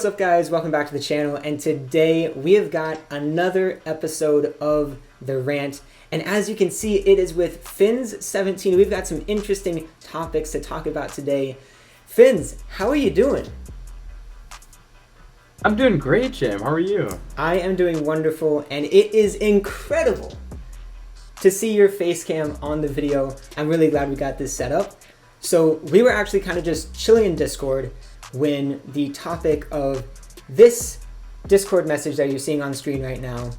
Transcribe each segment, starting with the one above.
What's up, guys? Welcome back to the channel, and today we have got another episode of the rant, and as you can see, it is with Fins17. We've got some interesting topics to talk about today. Fins, how are you doing? I'm doing great, Jim. How are you? I am doing wonderful, and it is incredible to see your face cam on the video. I'm really glad we got this set up. So we were actually kind of just chilling in Discord when the topic of this Discord message that you're seeing on screen right now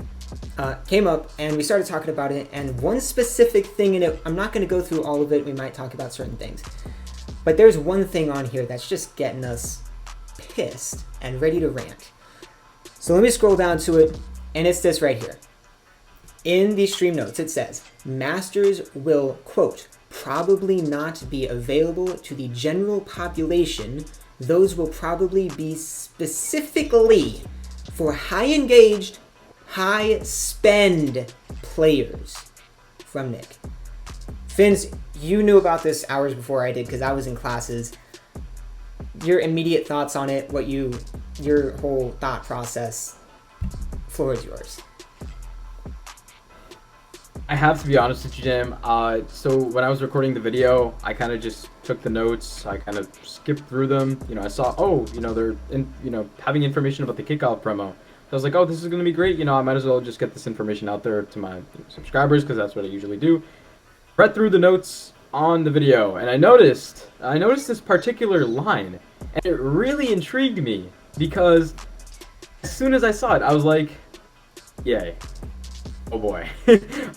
came up, and we started talking about it. And one specific thing in it, I'm not going to go through all of it, we might talk about certain things, but there's one thing on here that's just getting us pissed and ready to rant. So let me scroll down to it, and it's this right here. In the stream notes, it says, Masters will, quote, probably not be available to the general population. Those will probably be specifically for high engaged, high spend players. From Nick. Fins, you knew about this hours before I did because I was in classes. Your immediate thoughts on it, your whole thought process, floor is yours. I have to be honest with you, Jim. So when I was recording the video, I kind of just took the notes. I kind of skipped through them. I saw, they're having information about the kickoff promo. So I was like, oh, this is going to be great. I might as well just get this information out there to my subscribers because that's what I usually do. Read through the notes on the video, and I noticed this particular line, and it really intrigued me because as soon as I saw it, I was like, yay. Oh boy.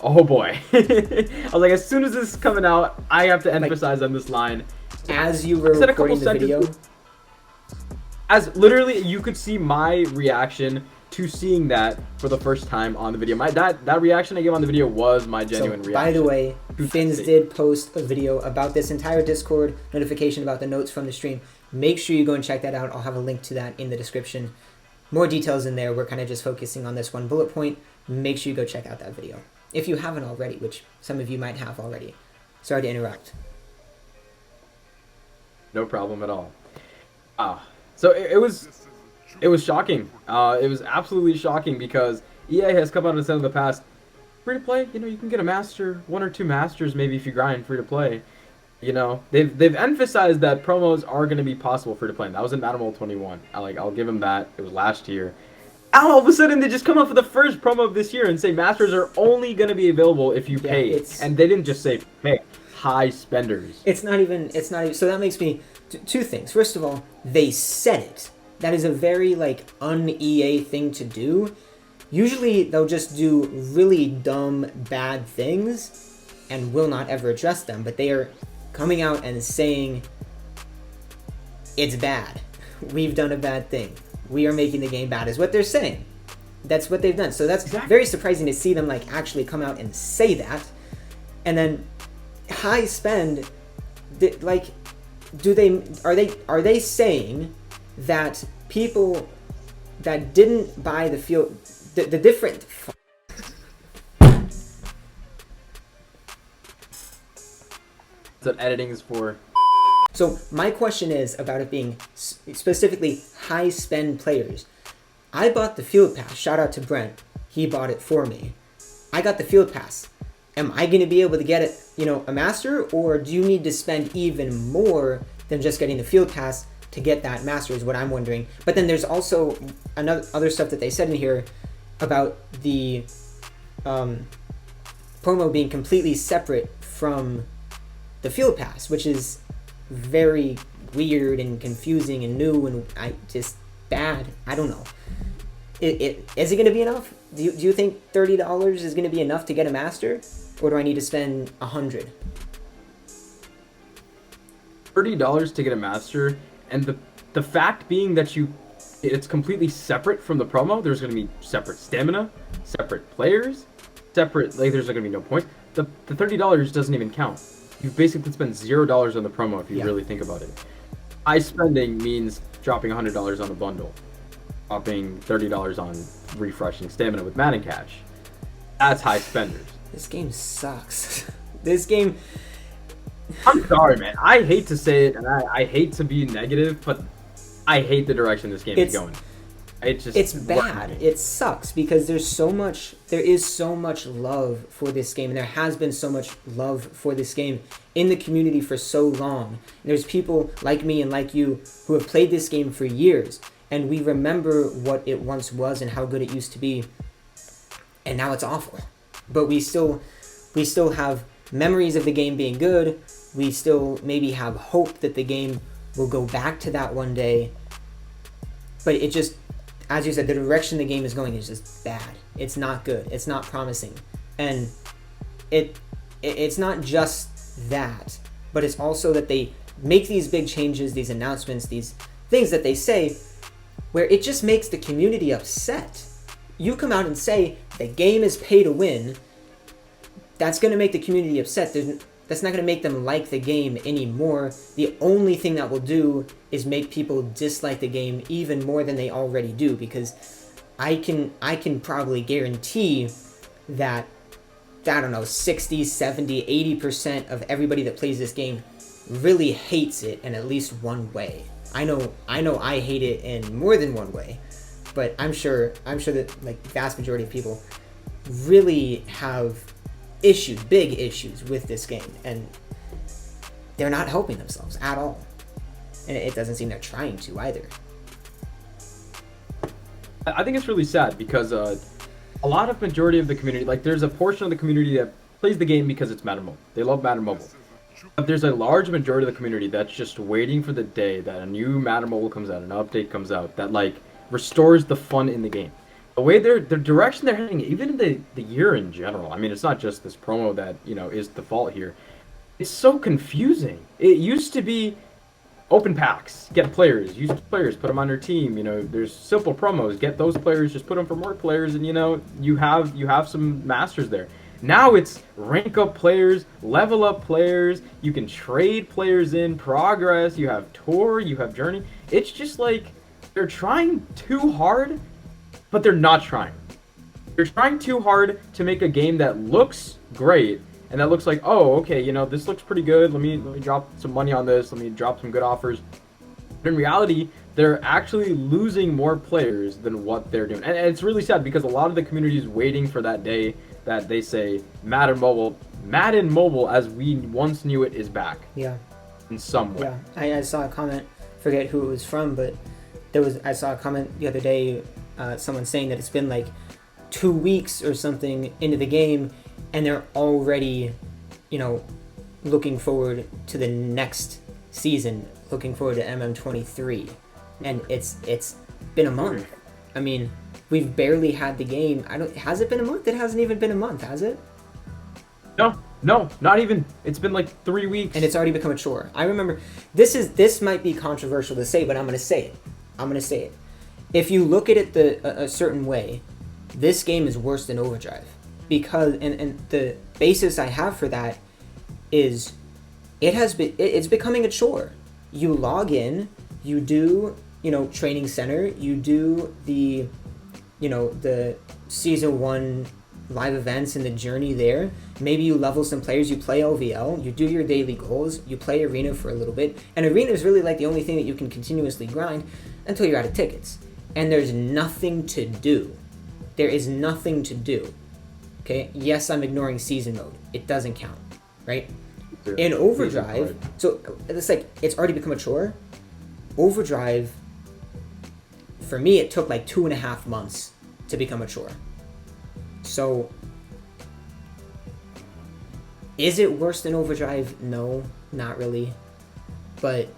Oh boy. I was like, as soon as this is coming out, I have to emphasize on this line. As you were recording the video? As literally, you could see my reaction to seeing that for the first time on the video. That reaction I gave on the video was my genuine reaction. By the way, Fins did post a video about this entire Discord notification about the notes from the stream. Make sure you go and check that out. I'll have a link to that in the description. More details in there. We're kind of just focusing on this one bullet point. Make sure you go check out that video if you haven't already, which some of you might have already. Sorry to interrupt. No problem at all. So it was shocking. It was absolutely shocking because EA has come out and said in the past, free to play. You can get a master, 1 or 2 masters maybe if you grind free to play. They've emphasized that promos are going to be possible free to play. And that was in Madden World 21. I'll give them that. It was last year. All of a sudden, they just come up with the first promo of this year and say masters are only going to be available if you pay. And they didn't just say pay. High spenders. It's not even. So that makes me two things. First of all, they said it. That is a very un-EA thing to do. Usually, they'll just do really dumb, bad things and will not ever address them. But they are coming out and saying it's bad. We've done a bad thing. We are making the game bad, is what they're saying. That's what they've done. So that's very surprising to see them actually come out and say that. And then high spend, are they saying that people that didn't buy the field, the different That's what editing is for. So my question is about it being specifically high spend players. I bought the field pass. Shout out to Brent. He bought it for me. I got the field pass. Am I going to be able to get it, a master, or do you need to spend even more than just getting the field pass to get that master is what I'm wondering. But then there's also other stuff that they said in here about the promo being completely separate from the field pass, which is very weird and confusing and new and bad. I don't know. Is it going to be enough? Do you think $30 is going to be enough to get a master, or do I need to spend $100? $30 to get a master, and the fact being that it's completely separate from the promo. There's going to be separate stamina, separate players, separate there's going to be no points. The $30 doesn't even count. You basically spend $0 on the promo if you really think about it. High spending means dropping $100 on a bundle, dropping $30 on refreshing stamina with Madden Cash. That's high spenders. This game sucks. This game. I'm sorry, man. I hate to say it, and I hate to be negative, but I hate the direction this game is going. It's bad. It sucks because there is so much love for this game, and there has been so much love for this game in the community for so long. And there's people like me and like you who have played this game for years, and we remember what it once was and how good it used to be, and now it's awful. But we still have memories of the game being good. We still maybe have hope that the game will go back to that one day. But it just, as you said, the direction the game is going is just bad. It's not good. It's not promising. And it's not just that, but it's also that they make these big changes, these announcements, these things that they say, where it just makes the community upset. You come out and say the game is pay to win, that's going to make the community upset. That's not going to make them like the game anymore. The only thing that will do is make people dislike the game even more than they already do, because I can probably guarantee that, I don't know, 60, 70, 80% of everybody that plays this game really hates it in at least one way. I know I hate it in more than one way, but I'm sure that like the vast majority of people really have big issues with this game, and they're not helping themselves at all. And it doesn't seem they're trying to either. I think it's really sad because a lot of majority of the community, like there's a portion of the community that plays the game because it's Madden Mobile. They love Madden Mobile. But there's a large majority of the community that's just waiting for the day that a new Madden Mobile comes out, an update comes out that like restores the fun in the game. The way the direction they're heading, even the year in general. I mean, it's not just this promo that, you know, is the fault here. It's so confusing. It used to be open packs, get players, use players, put them on your team. You know, there's simple promos, get those players, just put them for more players, and you know, you have some masters there. Now it's rank up players, level up players. You can trade players in progress. You have tour, you have journey. It's just like they're trying too hard. But they're not trying. They're trying too hard to make a game that looks great and that looks like, oh, okay, you know, this looks pretty good. Let me drop some money on this. Let me drop some good offers. But in reality, they're actually losing more players than what they're doing. And it's really sad because a lot of the community is waiting for that day that they say Madden Mobile as we once knew it is back. Yeah. In some way. Yeah. I saw a comment, forget who it was from, but I saw a comment the other day, someone saying that it's been like 2 weeks or something into the game and they're already, you know, looking forward to the next season, looking forward to MM23, and it's been a month. I mean, we've barely had the game. Has it been a month? It hasn't even been a month, has it? No, not even. It's been like 3 weeks and it's already become a chore. I remember this might be controversial to say, but I'm going to say it. If you look at it a certain way, this game is worse than Overdrive, because and the basis I have for that is it's becoming a chore. You log in, you do, you know, training center, you do the, you know, the season 1 live events and the journey there. Maybe you level some players, you play LVL, you do your daily goals, you play arena for a little bit, and arena is really like the only thing that you can continuously grind until you're out of tickets. And there's nothing to do. There is nothing to do. Okay? Yes, I'm ignoring season mode. It doesn't count, right? In Overdrive, so it's like it's already become a chore. Overdrive, for me, it took like 2.5 months to become a chore. So, is it worse than Overdrive? No, not really. But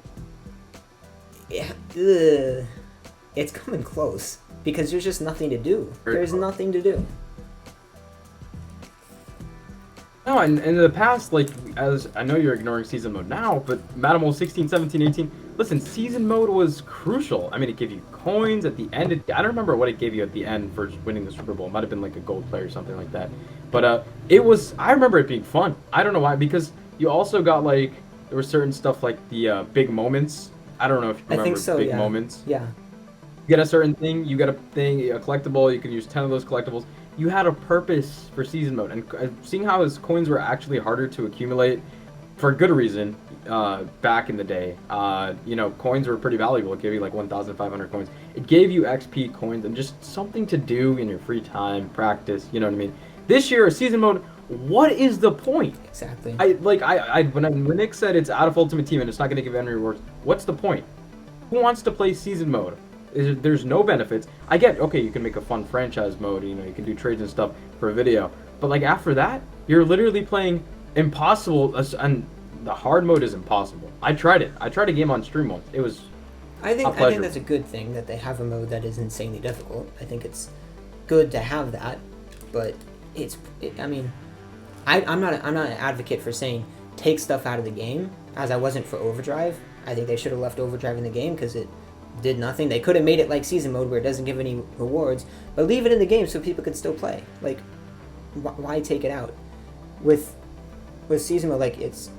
it's coming close because there's just nothing to do. There's nothing to do. No, and in the past, like, as I know you're ignoring season mode now, but Madden Mobile 16, 17, 18, listen, season mode was crucial. I mean, it gave you coins at the end. I don't remember what it gave you at the end for winning the Super Bowl. It might have been like a gold player or something like that. But I remember it being fun. I don't know why, because you also got, like, there were certain stuff like the big moments. I don't know if you remember. I think so, big yeah. moments. Yeah. You get a certain thing, you get a thing, a collectible, you can use 10 of those collectibles. You had a purpose for season mode, and seeing how his coins were actually harder to accumulate, for good reason. Back in the day, coins were pretty valuable. It gave you like 1,500 coins. It gave you XP coins and just something to do in your free time, practice. You know what I mean? This year, season mode. What is the point? Exactly. When Nick said it's out of Ultimate Team and it's not going to give any rewards, what's the point? Who wants to play season mode? There's no benefits. I get, okay, you can make a fun franchise mode, you can do trades and stuff for a video, but like after that, you're literally playing impossible, and the hard mode is impossible. I tried it. I tried a game on stream once. It was I think that's a good thing that they have a mode that is insanely difficult. I think it's good to have that, but I'm not an advocate for saying take stuff out of the game, as I wasn't for Overdrive. I think they should have left Overdrive in the game because it did nothing. They could have made it like season mode where it doesn't give any rewards, but leave it in the game so people could still play. Like, why take it out? With season mode, like, it's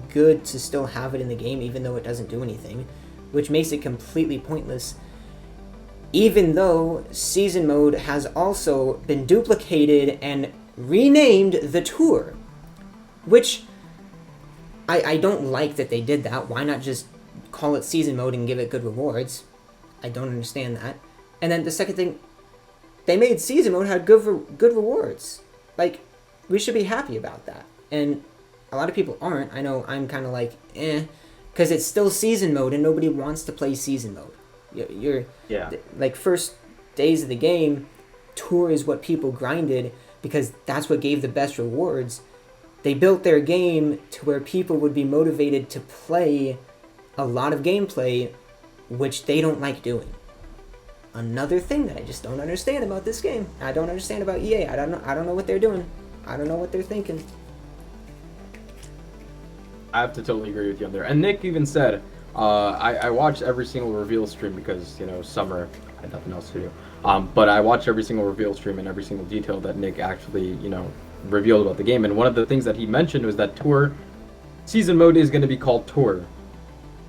good to still have it in the game even though it doesn't do anything, which makes it completely pointless. Even though season mode has also been duplicated and renamed the tour, which I don't like that they did that. Why not just call it season mode and give it good rewards? I don't understand that. And then the second thing, they made season mode had good rewards. Like, we should be happy about that. And a lot of people aren't. I know I'm kind of like, because it's still season mode and nobody wants to play season mode. Like, first days of the game, tour is what people grinded because that's what gave the best rewards. They built their game to where people would be motivated to play a lot of gameplay, which they don't like doing. Another thing that I just don't understand about this game. I don't understand about EA. I don't know what they're doing. I don't know what they're thinking. I have to totally agree with you on there. And Nick even said, I watched every single reveal stream because, summer, I had nothing else to do. But I watched every single reveal stream and every single detail that Nick actually, revealed about the game. And one of the things that he mentioned was that Tour season mode is going to be called Tour.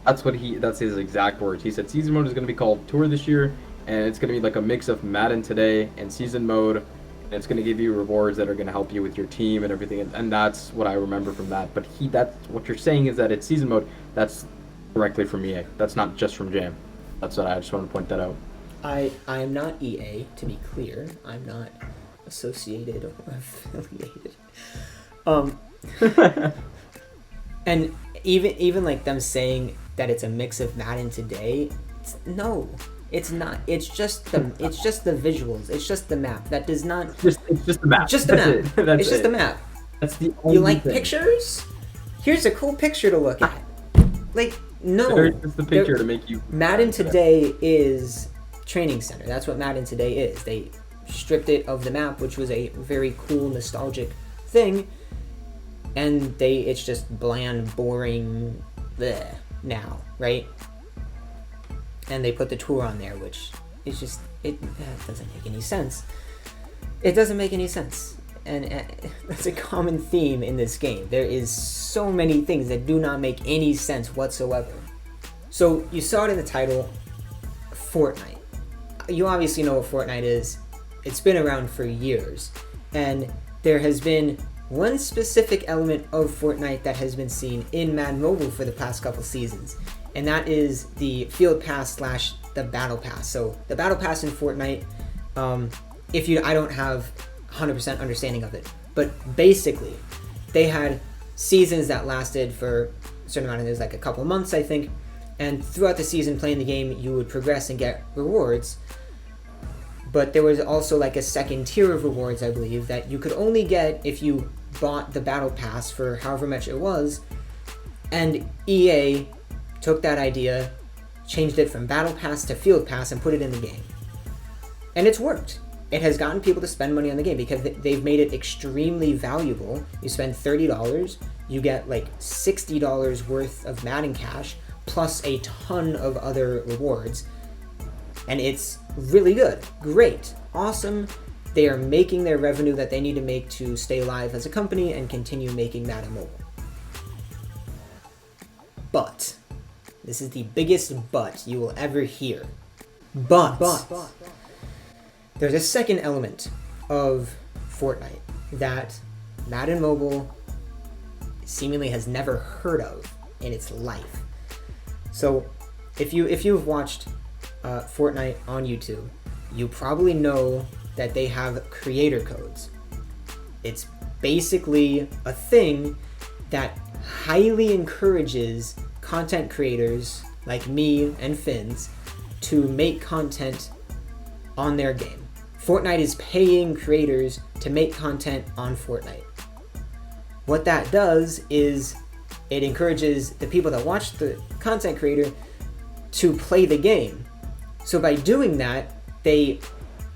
That's his exact words. He said season mode is going to be called Tour this year, and it's going to be like a mix of Madden today and season mode. And it's going to give you rewards that are going to help you with your team and everything. And that's what I remember from that. But that's what you're saying is that it's season mode. That's directly from EA. That's not just from Jam. That's what I just want to point that out. I am not EA, to be clear. I'm not associated or affiliated. And even like them saying that it's a mix of Madden today, no, it's not. It's just the visuals. It's just the map. That does not. It's just the map. Just the map. It's just the map. That's the only You like thing. Pictures? Here's a cool picture to look at. Like, no. There's the picture to make you. Madden today is Training Center. That's what Madden today is. They stripped it of the map, which was a very cool, nostalgic thing, and it's just bland, boring, bleh now, right? And they put the tour on there, which is just that doesn't make any sense. It doesn't make any sense, and that's a common theme in this game. There is so many things that do not make any sense whatsoever. So you saw it in the title, Fortnite. You obviously know what Fortnite is. It's been around for years, and there has been one specific element of Fortnite that has been seen in Madden Mobile for the past couple seasons, and that is the Field Pass / the Battle Pass. So the Battle Pass in Fortnite, I don't have 100% understanding of it, but basically, they had seasons that lasted for a certain amount of, like a couple months, I think, and throughout the season playing the game, you would progress and get rewards. But there was also like a second tier of rewards, I believe, that you could only get if you bought the Battle Pass for however much it was. And EA took that idea, changed it from Battle Pass to Field Pass, and put it in the game. And it's worked. It has gotten people to spend money on the game because they've made it extremely valuable. You spend $30, you get like $60 worth of Madden cash, plus a ton of other rewards. And it's really good. Great. Awesome. They are making their revenue that they need to make to stay alive as a company and continue making Madden Mobile. But, this is the biggest but you will ever hear. But there's a second element of Fortnite that Madden Mobile seemingly has never heard of in its life. So if you've watched Fortnite on YouTube, you probably know that they have creator codes. It's basically a thing that highly encourages content creators like me and Fins to make content on their game. Fortnite is paying creators to make content on Fortnite. What that does is it encourages the people that watch the content creator to play the game. So by doing that, they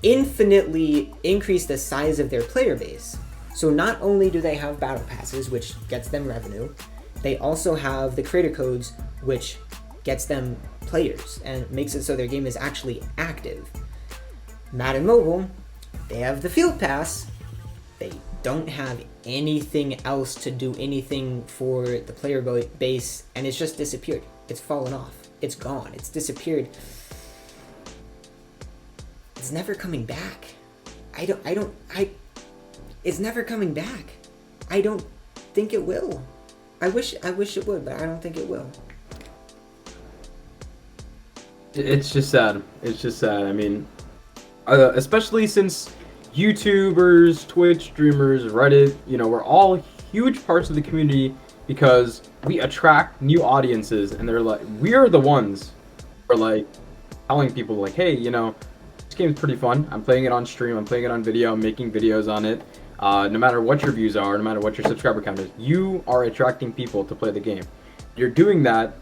infinitely increase the size of their player base. So not only do they have battle passes, which gets them revenue, they also have the creator codes, which gets them players and makes it so their game is actually active. Madden Mobile, they have the field pass. They don't have anything else to do anything for the player base, and it's just disappeared. It's fallen off. It's gone. It's disappeared. It's never coming back. It's never coming back. I don't think it will. I wish it would, but I don't think it will. It's just sad. It's just sad. I mean, especially since YouTubers, Twitch streamers, Reddit, we're all huge parts of the community because we attract new audiences, and they're like, we are the ones who are like telling people like, hey, this game's pretty fun. I'm playing it on stream. I'm playing it on video. I'm making videos on it. No matter what your views are, no matter what your subscriber count is, you are attracting people to play the game. You're doing that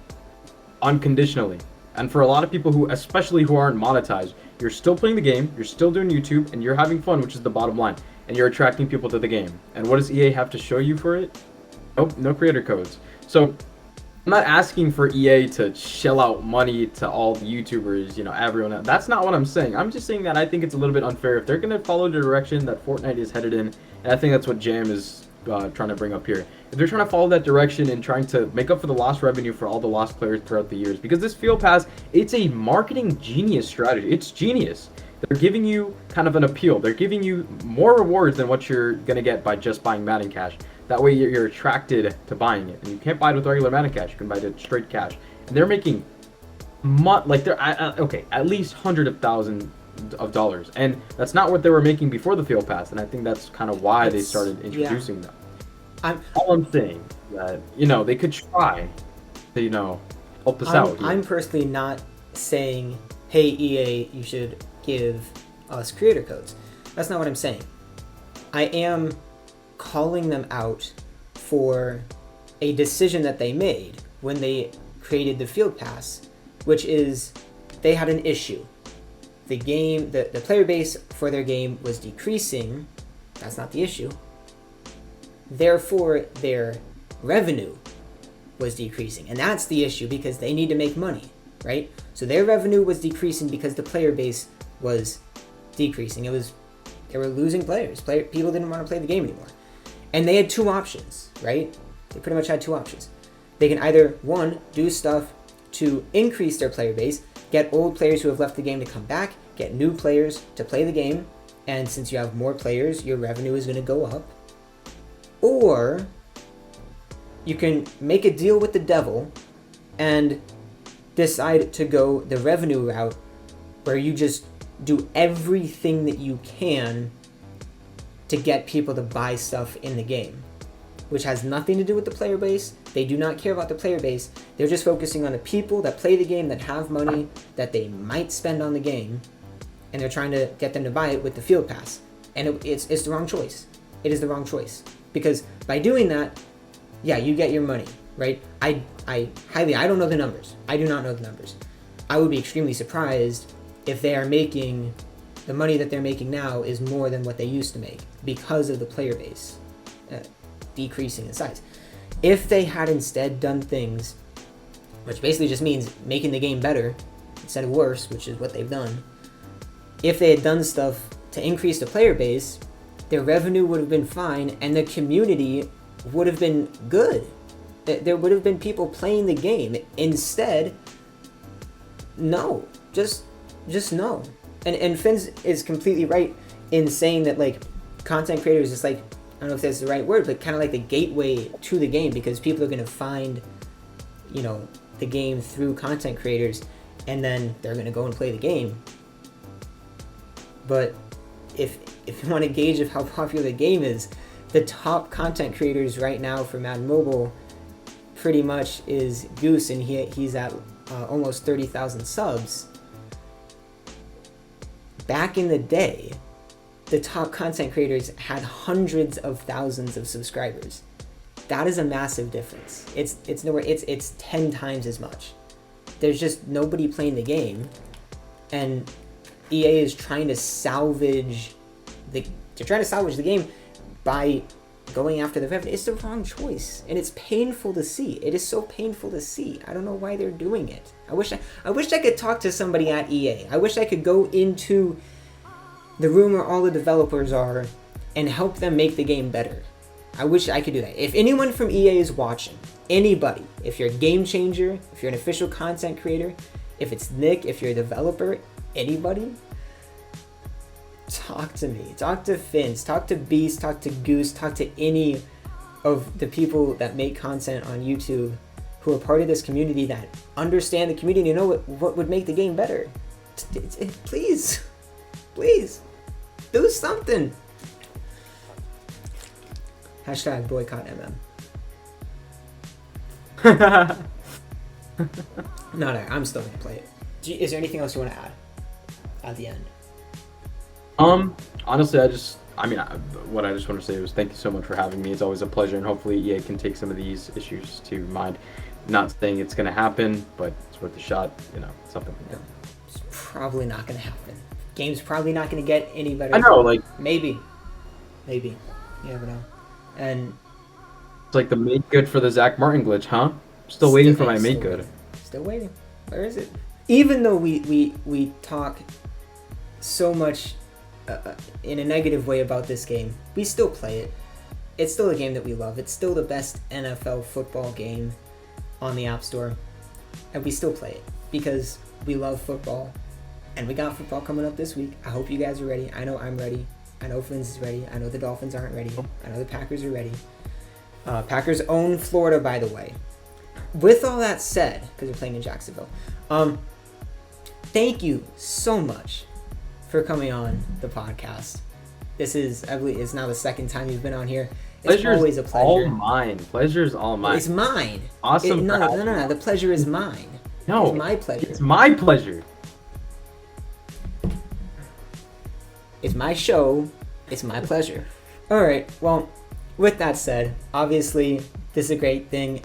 unconditionally. And for a lot of people especially who aren't monetized, you're still playing the game, you're still doing YouTube, and you're having fun, which is the bottom line. And you're attracting people to the game. And what does EA have to show you for it? Nope, no creator codes. So I'm not asking for EA to shell out money to all the YouTubers, everyone else. That's not what I'm saying. I'm just saying that I think it's a little bit unfair if they're going to follow the direction that Fortnite is headed in. And I think that's what Jam is trying to bring up here. If they're trying to follow that direction and trying to make up for the lost revenue for all the lost players throughout the years, because this field pass, it's a marketing genius strategy. It's genius. They're giving you kind of an appeal. They're giving you more rewards than what you're going to get by just buying Madden cash. That way you're attracted to buying it. And you can't buy it with regular Madden cash. You can buy it straight cash. And they're making at least hundreds of thousands of dollars. And that's not what they were making before the field pass. And I think that's kind of why they started introducing them. All I'm saying that, they could try to, help us out. I'm personally not saying, hey, EA, you should give us creator codes. That's not what I'm saying. I am calling them out for a decision that they made when they created the field pass, which is they had an issue. The game, the player base for their game was decreasing. That's not the issue. Therefore, their revenue was decreasing. And that's the issue because they need to make money, right? So their revenue was decreasing because the player base was decreasing. They were losing players. People didn't want to play the game anymore. And they had two options, right? They pretty much had two options. They can either, one, do stuff to increase their player base, get old players who have left the game to come back, get new players to play the game, and since you have more players, your revenue is going to go up. Or you can make a deal with the devil and decide to go the revenue route where you just do everything that you can to get people to buy stuff in the game, which has nothing to do with the player base. They do not care about the player base. They're just focusing on the people that play the game, that have money that they might spend on the game, and they're trying to get them to buy it with the field pass. And it's the wrong choice. It is the wrong choice. Because by doing that, yeah, you get your money, right? I don't know the numbers. I do not know the numbers. I would be extremely surprised if they are making, the money that they're making now is more than what they used to make because of the player base decreasing in size. If they had instead done things, which basically just means making the game better instead of worse, which is what they've done, if they had done stuff to increase the player base, their revenue would have been fine and the community would have been good. There would have been people playing the game. Instead, no. Just no. And Fins is completely right in saying that, like, content creators, it's like, don't know if that's the right word, but kind of like the gateway to the game, because people are going to find, the game through content creators, and then they're going to go and play the game. But if you want to gauge of how popular the game is, the top content creators right now for Madden Mobile pretty much is Goose, and he's at almost 30,000 subs. Back in the day, the top content creators had hundreds of thousands of subscribers. That is a massive difference. It's nowhere. It's 10 times as much. There's just nobody playing the game, and EA is trying to salvage the game by going after the revenue. It's the wrong choice, and it's painful to see. It is so painful to see. I don't know why they're doing it. I wish I could talk to somebody at EA. I wish I could go into the room where all the developers are and help them make the game better. I wish I could do that. If anyone from EA is watching, anybody, if you're a game changer, if you're an official content creator, if it's Nick, if you're a developer, anybody, talk to me. Talk to Fins, talk to Beast, talk to Goose, talk to any of the people that make content on YouTube who are part of this community, that understand the community and know what would make the game better. Please, do something. Hashtag boycott MM. No, I'm still gonna play it. Is there anything else you want to add at the end? Honestly, what I just want to say was thank you so much for having me. It's always a pleasure, and hopefully EA can take some of these issues to mind. Not saying it's gonna happen, but it's worth a shot. Something like that. It's probably not gonna happen. Game's probably not gonna get any better. I know, like maybe. You never know. And it's like the make good for the Zach Martin glitch, huh? Still waiting for my make good. Still waiting. Where is it? Even though we talk so much in a negative way about this game, we still play it. It's still a game that we love. It's still the best NFL football game on the App Store, and we still play it because we love football, and we got football coming up this week. I hope you guys are ready. I know I'm ready. I know Fins is ready. I know the Dolphins aren't ready. I know the Packers are ready. Packers own Florida, by the way. With all that said, because we're playing in Jacksonville, thank you so much for coming on the podcast. This is, I believe, it's now the second time you've been on here. It's always a pleasure. All mine. Pleasure's all mine. It's mine. Awesome. No. The pleasure is mine. No, it's my pleasure. It's my pleasure. It's my show. It's my pleasure. All right. Well, with that said, obviously, this is a great thing.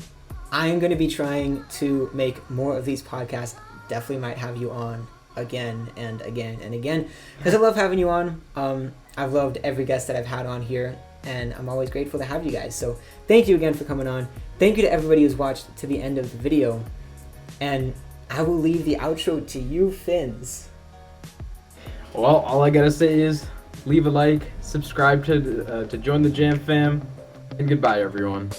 I am going to be trying to make more of these podcasts. Definitely might have you on again and again and again, because I love having you on. I've loved every guest that I've had on here, and I'm always grateful to have you guys. So thank you again for coming on. Thank you to everybody who's watched to the end of the video, and I will leave the outro to you, Fins. Well, all I gotta say is leave a like, subscribe to join the Jam fam, and goodbye, everyone.